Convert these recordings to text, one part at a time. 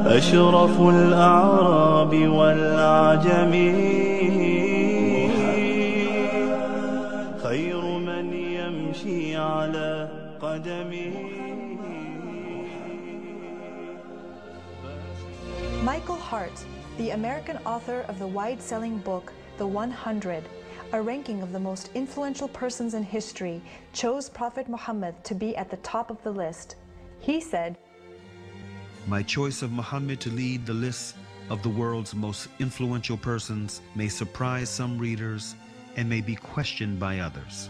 أشرف الأعراب والعجم خير من يمشي على قدمه. Michael Hart, the American author of the wide-selling book, The 100, a ranking of the most influential persons in history, chose Prophet Muhammad to be at the top of the list. He said, "My choice of Muhammad to lead the list of the world's most influential persons may surprise some readers and may be questioned by others.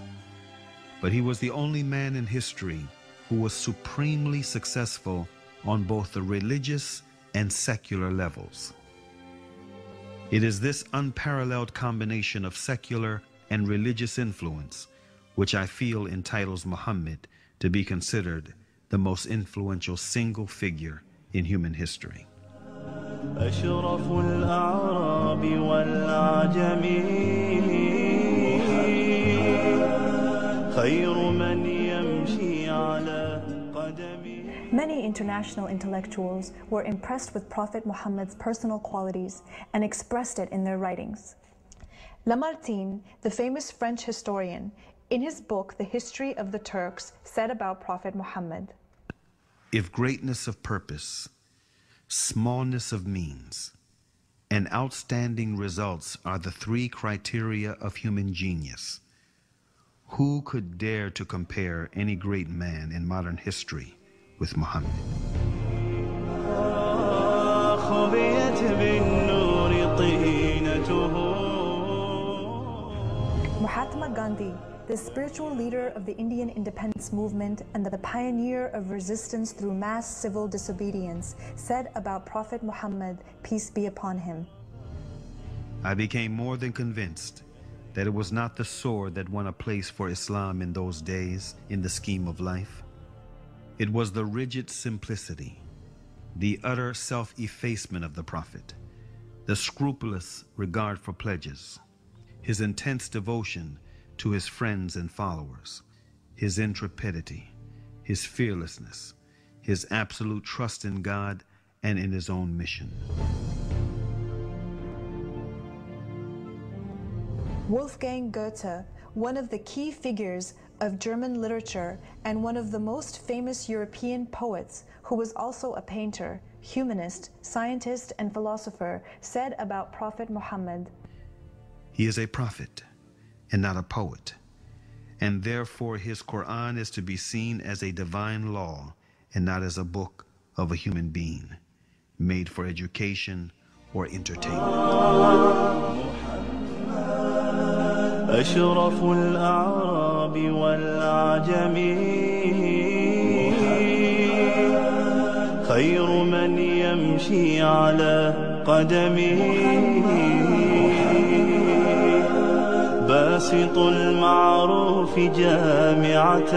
But he was the only man in history who was supremely successful on both the religious and secular levels. It is this unparalleled combination of secular and religious influence which I feel entitles Muhammad to be considered the most influential single figure in human history." أشرف الأعراب والعجم خير من يمشي على قدمه. Many international intellectuals were impressed with Prophet Muhammad's personal qualities and expressed it in their writings. Lamartine, the famous French historian, in his book The History of the Turks, said about Prophet Muhammad, "If greatness of purpose, smallness of means, and outstanding results are the three criteria of human genius, who could dare to compare any great man in modern history with Muhammad?" Mahatma Gandhi, the spiritual leader of the Indian independence movement and the pioneer of resistance through mass civil disobedience, said about Prophet Muhammad, peace be upon him, "I became more than convinced that it was not the sword that won a place for Islam in those days in the scheme of life. It was the rigid simplicity, the utter self-effacement of the Prophet, the scrupulous regard for pledges, his intense devotion to his friends and followers, his intrepidity, his fearlessness, his absolute trust in God and in his own mission." Wolfgang Goethe, one of the key figures of German literature and one of the most famous European poets, who was also a painter, humanist, scientist, and philosopher, said about Prophet Muhammad, "He is a prophet and not a poet, and therefore his Quran is to be seen as a divine law and not as a book of a human being, made for education or entertainment." أشرف الأعراب والعجم خير من يمشي على قدمه باسط المعروف جامعة